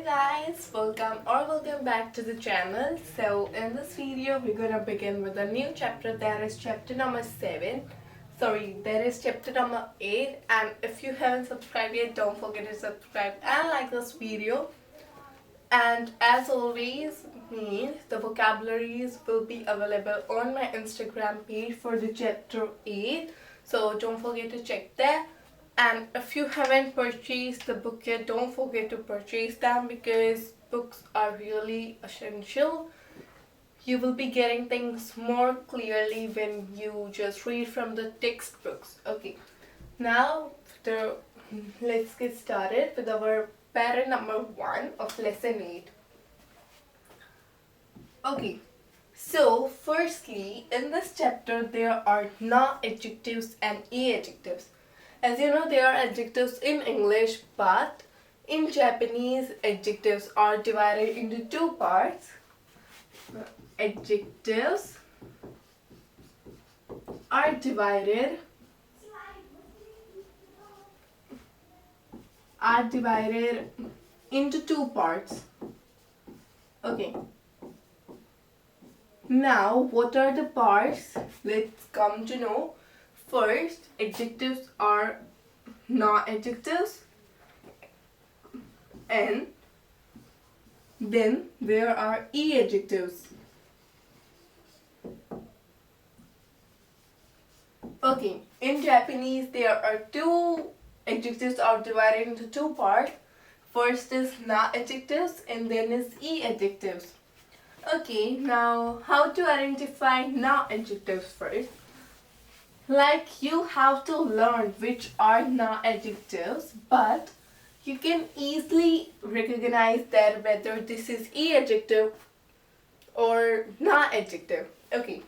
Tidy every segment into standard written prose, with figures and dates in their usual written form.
Hey guys, welcome back to the channel. So in this video we're gonna begin with a new chapter. There is chapter number 7. Sorry, there is chapter number 8, and if you haven't subscribed yet, don't forget to subscribe and like this video. And as always, the vocabularies will be available on my Instagram page for the chapter 8. So don't forget to check there. And if you haven't purchased the book yet, don't forget to purchase them because books are really essential. You will be getting things more clearly when you just read from the textbooks. Okay, now let's get started with our parent number 1 of lesson 8. Okay, so firstly, in this chapter there are na adjectives and a adjectives. As you know, there are adjectives in English, but in Japanese, adjectives are divided into two parts. Adjectives are divided into two parts. Okay. Now, what are the parts? Let's come to know. First, adjectives are not adjectives, and then there are e-adjectives. Okay, in Japanese there are two adjectives are divided into two parts. First is na adjectives and then is e-adjectives. Okay, now how to identify na adjectives first? Like, you have to learn which are na adjectives, but you can easily recognize that whether this is e adjective or na adjective. Okay.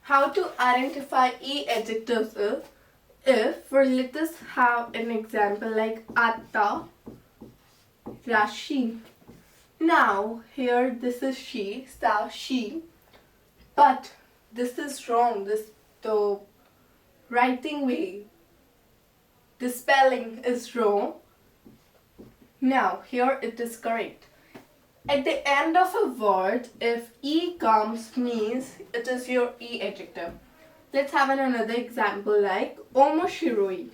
How to identify e adjectives let us have an example like atta, rashi. Now here this is she, she, but this is wrong. The writing way, the spelling is wrong. Now here it is correct. At the end of a word, if e comes, means it is your e adjective. Let's have another example like omoshiroi.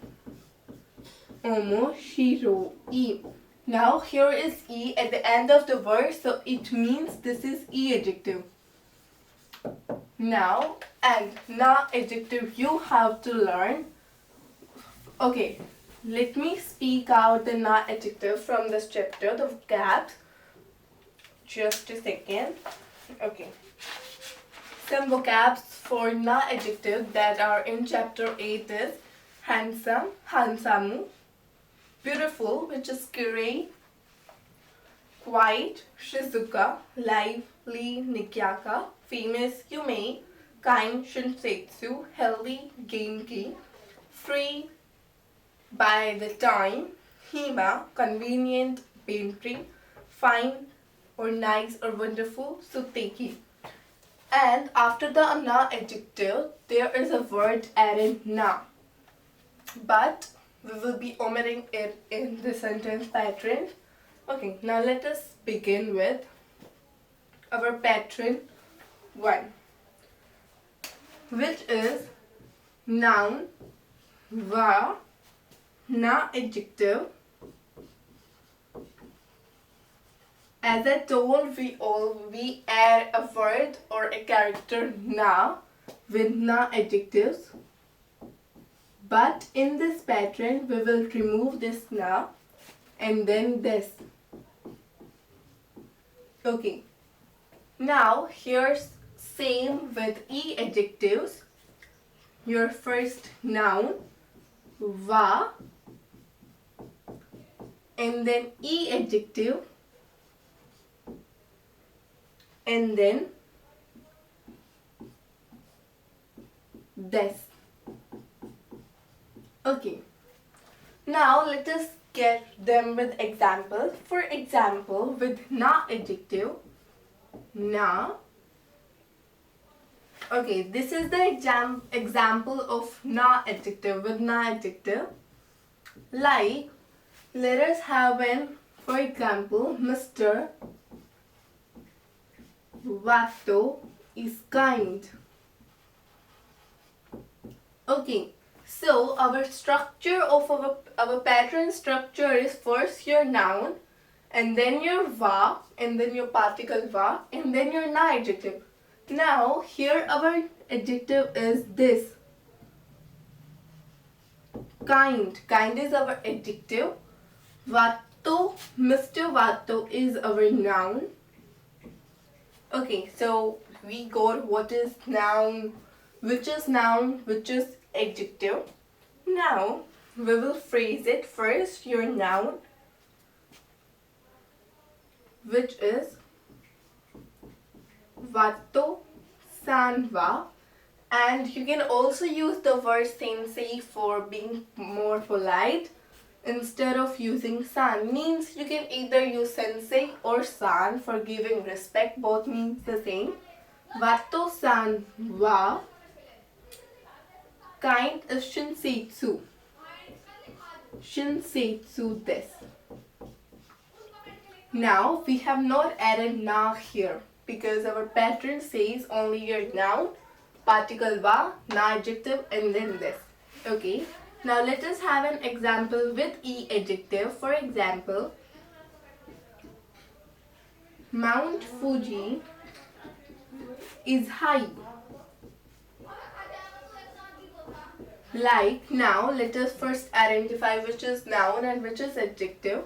Omoshiroi. Now here is e at the end of the word, so it means this is e adjective. Now, and na adjective you have to learn. Okay, let me speak out the na adjective from this chapter, the vocabs. Just a second. Okay. Some vocabs for na adjective that are in chapter 8 is handsome, hansamu, beautiful, which is kirei, quiet, shizuka, lively, nikyaka, famous, yume, kind, shinsetsu, healthy, genki, free, by the time, hima, convenient, pantry, fine or nice or wonderful, suteki. And after the na adjective, there is a word added na, but we will be omitting it in the sentence pattern. Okay, now let us begin with our pattern 1, which is noun, va, na adjective. As I told, we add a word or a character na with na adjectives. But in this pattern, we will remove this na and then this. Okay. Now here's same with e adjectives. Your first noun, va, and then e adjective, and then this. Okay. Now let us get them with examples. For example, with na adjective, na. Okay, this is the example of na adjective with na adjective. Like, let us have an For example, Mr. Vato is kind. Okay, so our structure of our pattern structure is first your noun, and then your va, and then your particle va, and then your na adjective. Now here our adjective is this. Kind. Kind is our adjective. Vato, Mr. Vato is our noun. Okay, so we got what is noun, which is adjective. Now we will phrase it. First your noun, which is Vato Sanva, and you can also use the word sensei for being more polite. Instead of using san, means you can either use sensei or san for giving respect. Both means the same. Vato san wa. Kind is shinseitsu. Shinseitsu des. Now we have not added na here because our pattern says only your noun, particle va, na adjective, and then this. Okay. Now let us have an example with e adjective. For example, Mount Fuji is high. Like, now let us first identify which is noun and which is adjective.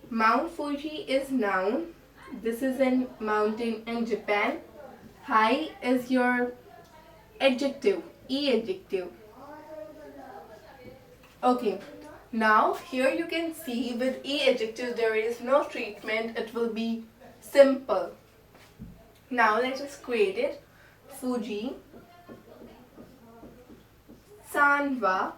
Mount Fuji is noun. This is a mountain in Japan. High is your adjective, e adjective. Okay, now here you can see with e adjective there is no treatment, it will be simple. Now let us create it. Fuji Sanwa,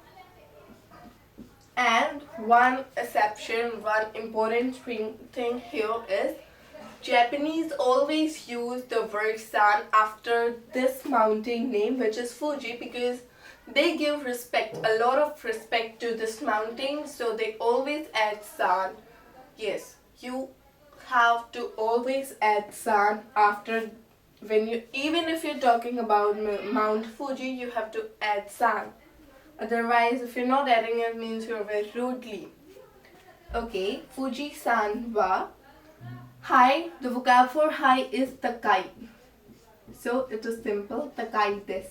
and one exception, one important thing here is Japanese always use the word san after this mountain name, which is Fuji, because they give respect, a lot of respect to this mountain, so they always add san. Yes, you have to always add san after, when you, even if you're talking about Mount Fuji, you have to add san. Otherwise, if you're not adding it, means you're very rudely. Okay, Fuji-san wa. High, the vocab for high is takai. So it is simple, takai desu.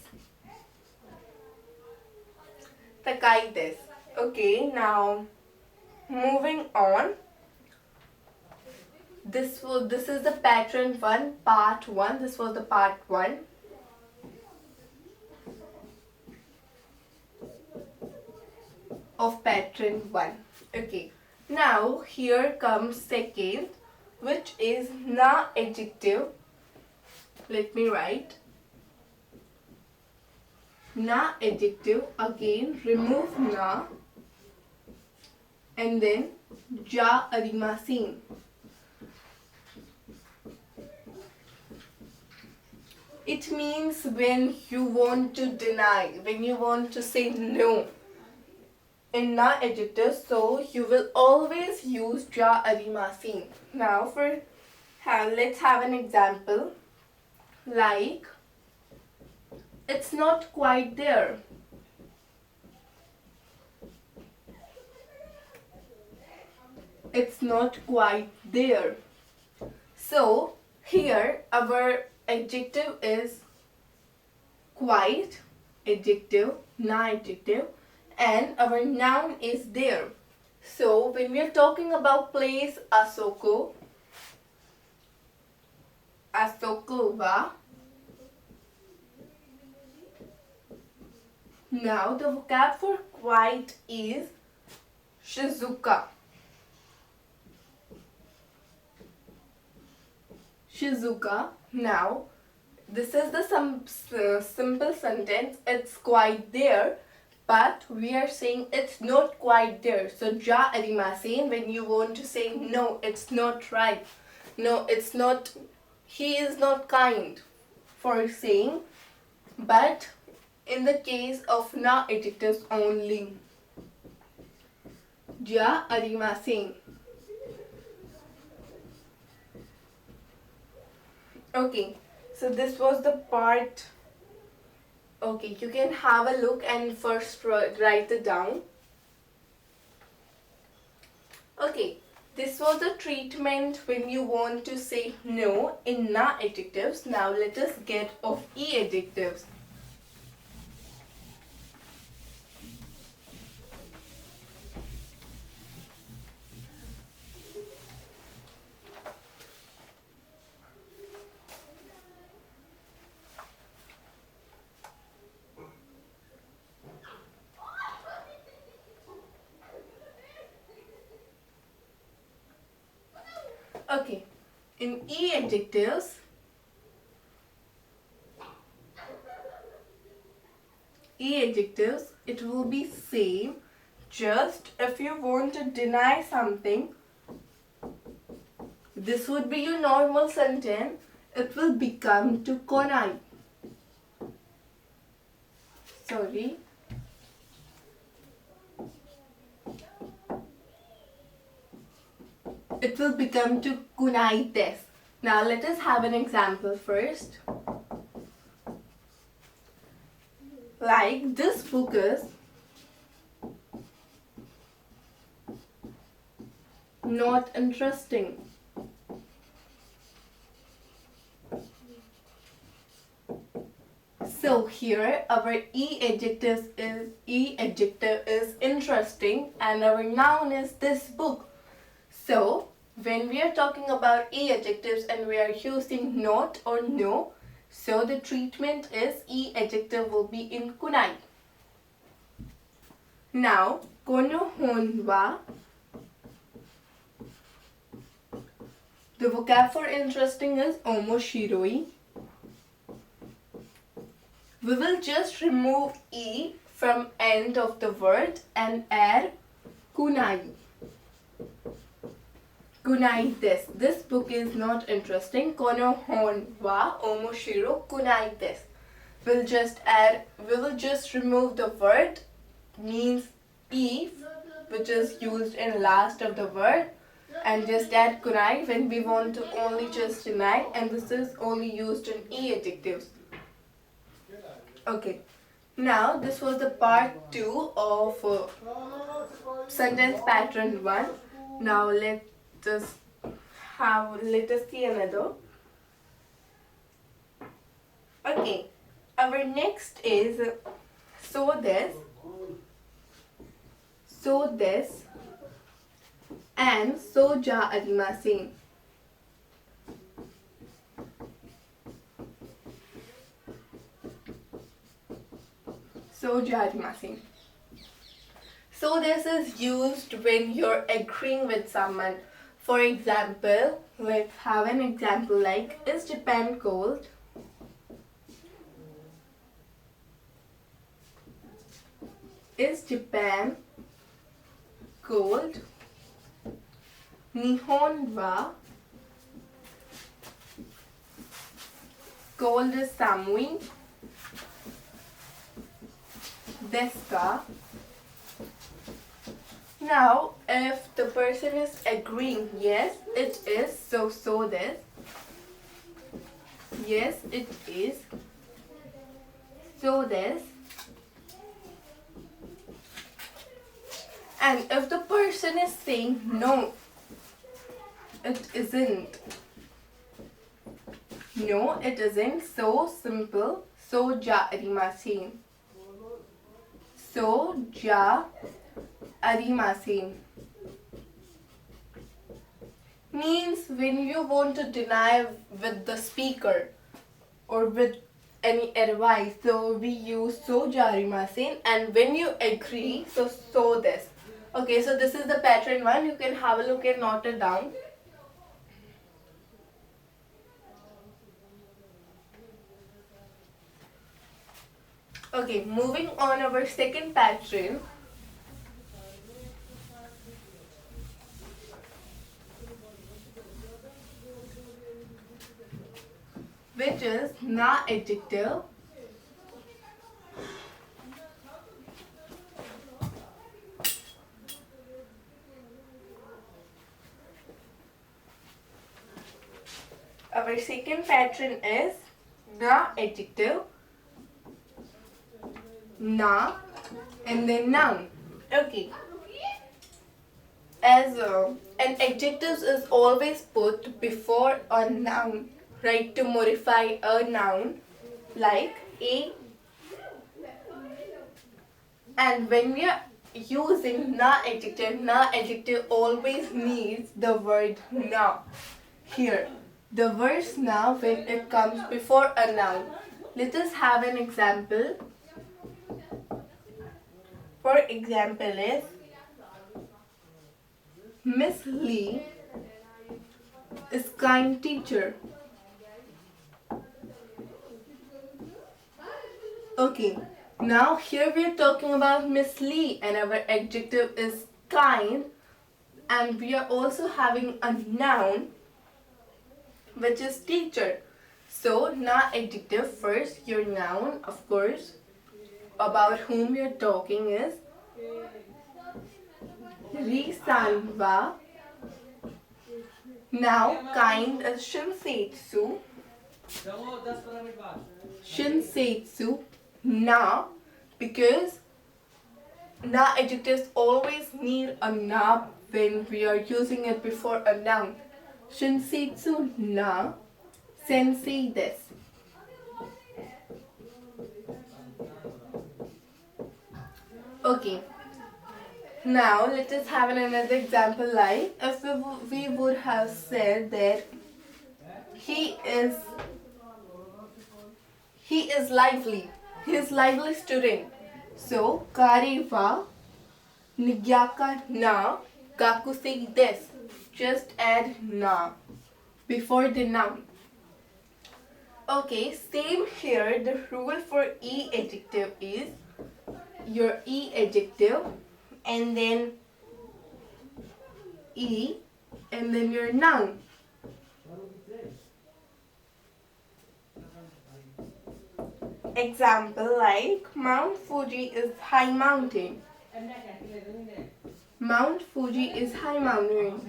Takai desu. Okay, now moving on. This is the pattern 1, part 1. This was the part 1. Of pattern 1. Okay, now here comes second, which is na adjective. Let me write. Na adjective, again remove na and then ja arimasen. It means when you want to deny, when you want to say no in na adjective, so you will always use ja arimasen. Now let's have an example. Like, it's not quite there. It's not quite there. So here our adjective is quite, adjective, na adjective, and our noun is there. So when we are talking about place, asoko wa. Now the vocab for quite is shizuka. Shizuka. Now this is the simple sentence. It's quite there, but we are saying it's not quite there. So ja arimasen, when you want to say no, it's not right. No, it's not. He is not kind, for saying, but in the case of na adjectives only. Ja arimasen. Okay, so this was the part. Okay, you can have a look and first write it down. Okay, this was the treatment when you want to say no in na adjectives. Now let us get of e adjectives. Okay, in e adjectives, it will be same. Just if you want to deny something, this would be your normal sentence. It will become to konai. Sorry. It will become to kunaites. Now let us have an example first. Like this book is not interesting. So here our e adjective is interesting and our noun is this book. So when we are talking about e adjectives and we are using not or no, so the treatment is e adjective will be in kunai. Now kono hon wa, the vocab for interesting is omoshiroi. We will just remove e from end of the word and add kunai. Kunai this. This book is not interesting. Kono hon wa omoshiro kunai this. We will just remove the word, means e, which is used in last of the word, and just add kunai when we want to only just deny, and this is only used in e adjectives. Okay, now this was the part 2 of sentence pattern 1. Now let us see another. Okay, our next is so this and so ja arimasen. So ja arimasen. So this is used when you're agreeing with someone. For example, let's have an example like, is Japan cold? Is Japan cold? Nihon wa, cold is samui. Desu ka? Now, if the person is agreeing, yes, it is, so this. Yes, it is. So this. And if the person is saying no, it isn't. No, it isn't. So simple. So ja arimasen. So ja arimasen. Means when you want to deny with the speaker or with any advice, so we use so ja arimasen, and when you agree, so this. Okay, so this is the pattern 1. You can have a look and note it down. Okay, moving on our second pattern. Which is na adjective. our second pattern is na adjective, na, and then noun. Okay. As an adjective is always put before a noun, right, to modify a noun, like a. And when we are using na adjective always needs the word na. Here, the word na when it comes before a noun. Let us have an example. For example is Miss Lee is kind teacher. Okay, now here we are talking about Miss Lee and our adjective is kind, and we are also having a noun which is teacher. So na adjective first, your noun of course about whom you're talking is Risanva. Now kind is Shinsetsu. Shinsetsu na, because na adjectives always need a na when we are using it before a noun. Shinsetsu na sensei desu. Okay. Now let us have another example, like if we would have said that he is lively. He is lively student. So kare wa nigyaka na gakusei desu. Just add na before the noun. Okay, same here. The rule for e adjective is your e adjective and then e and then your noun. Example like Mount Fuji is high mountain. Mount Fuji is high mountain.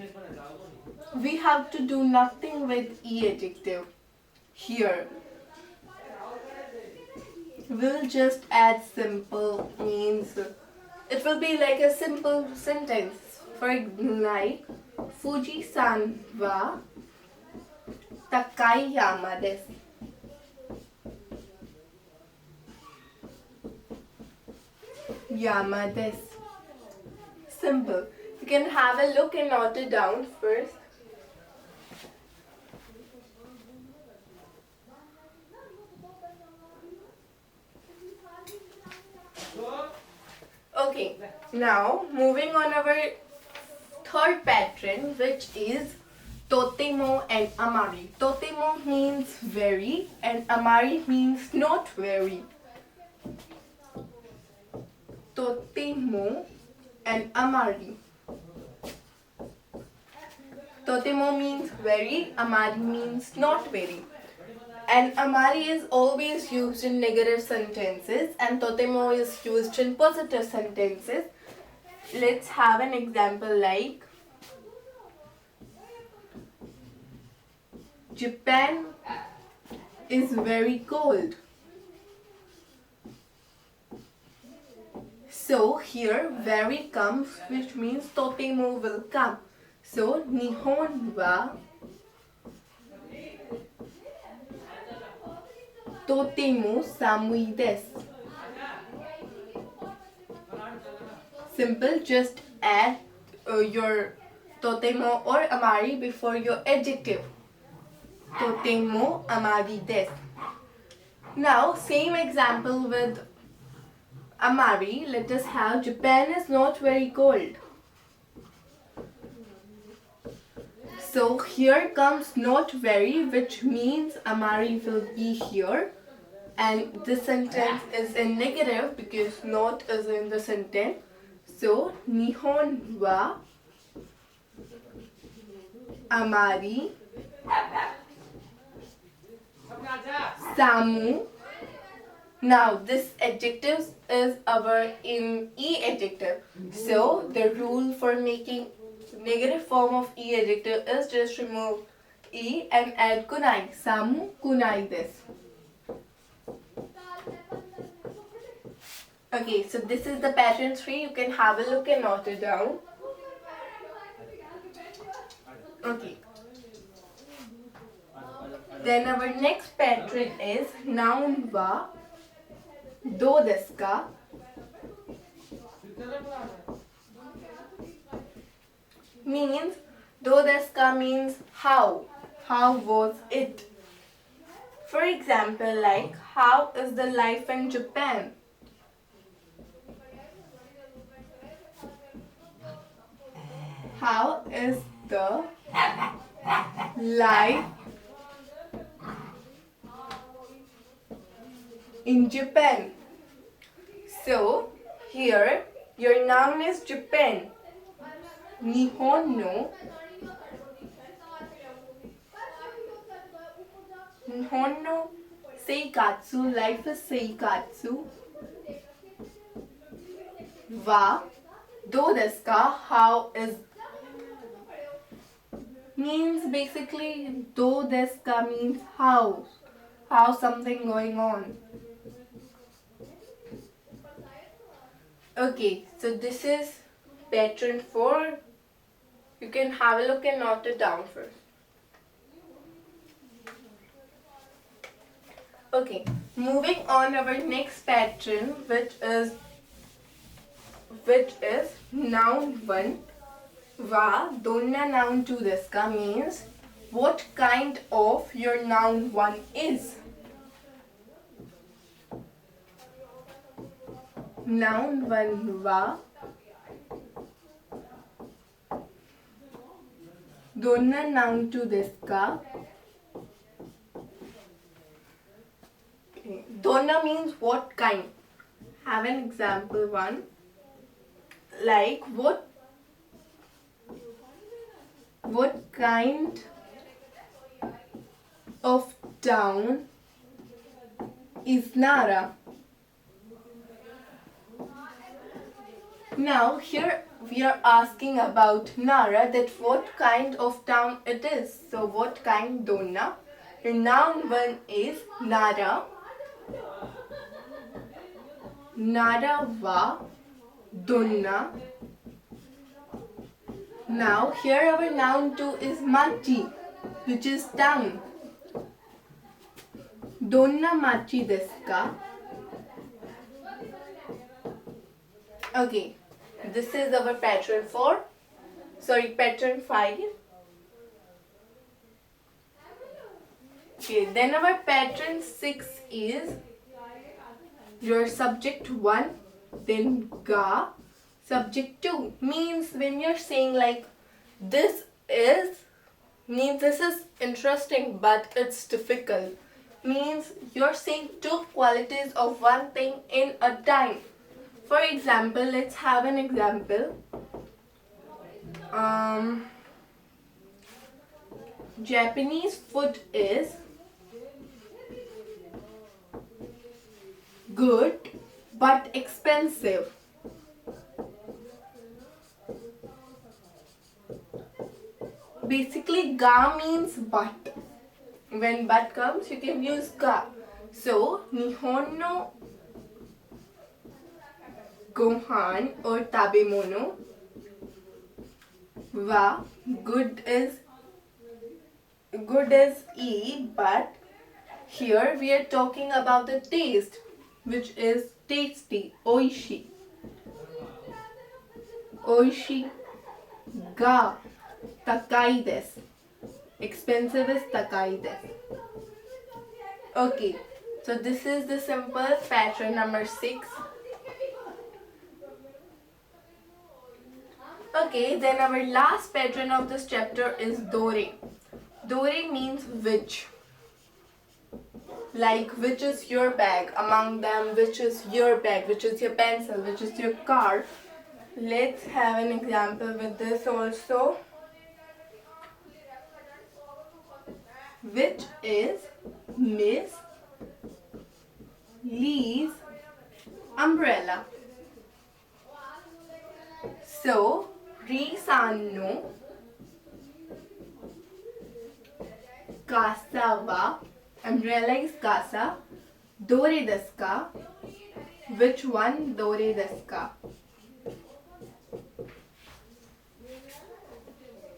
We have to do nothing with e adjective here. We'll just add simple, means it will be like a simple sentence. For like Fuji-san wa takai yama desu. Yama desu. Simple. You can have a look and note it down first. Okay, now moving on our third pattern, which is totemo and amari. Totemo means very and amari means not very. Totemo and amari. Totemo means very, amari means not very. And amari is always used in negative sentences and totemo is used in positive sentences. Let's have an example like Japan is very cold. So here very comes, which means totemo will come. So Nihon wa totemo samui desu. Simple, just add your totemo or amari before your adjective. Totemo amari desu. Now same example with amari. Let us have Japan is not very cold. So here comes not very, which means amari will be here, and this sentence is in negative because not is in the sentence. So Nihon wa amari samu. Now this adjective is our in e adjective. So the rule for making negative form of e adjective is just remove E and add kunai. Samu kunai desu. Okay, so this is the pattern 3. You can have a look and note it down. Okay. Then our next pattern is noun wa do desu ka. Means do desu ka means how. How was it? For example, like how is the life in Japan? How is the life in Japan? So here your noun is Japan. Nihon no seikatsu, life is seikatsu. Wa do desu ka, how is, means basically do desu ka means how something going on. Okay, so this is pattern 4. You can have a look and note it down first. Okay, moving on our next pattern, which is noun 1. Wa donna noun 2 desu ka means what kind of your noun 1 is. Noun 1 wa donna noun 2 desu ka. Okay. Donna means what kind. Have an example 1. Like what kind of town is Nara? Now here we are asking about Nara, that what kind of town it is. So what kind? Donna. Your noun 1 is Nara. Nara wa donna. Now here our noun 2 is machi, which is town. Donna machi desu ka? Okay, this is our pattern 4. Sorry, pattern 5. Okay, then our pattern 6 is your subject 1, then ga. Subject 2 means when you're saying like this is interesting but it's difficult. Means you're saying 2 qualities of one thing in a time. For example, let's have an example. Japanese food is good but expensive. Basically, ga means but. When but comes, you can use ga. So, Nihon no gohan or tabemono wa good is e, but here we are talking about the taste, which is tasty, oishi. Oishi ga takai desu. Expensive is takai desu. Okay, so this is the simple pattern number 6. Okay, then our last pattern of this chapter is dore. Dore means which. Like which is your bag, among them which is your bag, which is your pencil, which is your car. Let's have an example with this also. Which is Miss Lee's umbrella. So, Ri-san no Casa wa. Umbrella is casa. Dore desu ka? Which one dore desu ka?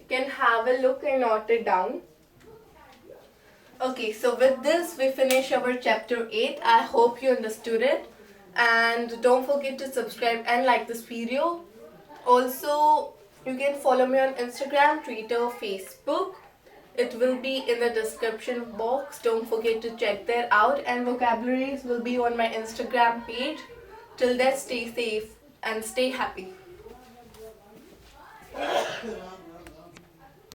You can have a look and note it down. Okay, so with this we finish our chapter 8. I hope you understood it. And don't forget to subscribe and like this video. Also, you can follow me on Instagram, Twitter, Facebook. It will be in the description box. Don't forget to check that out. And vocabularies will be on my Instagram page. Till then, stay safe and stay happy.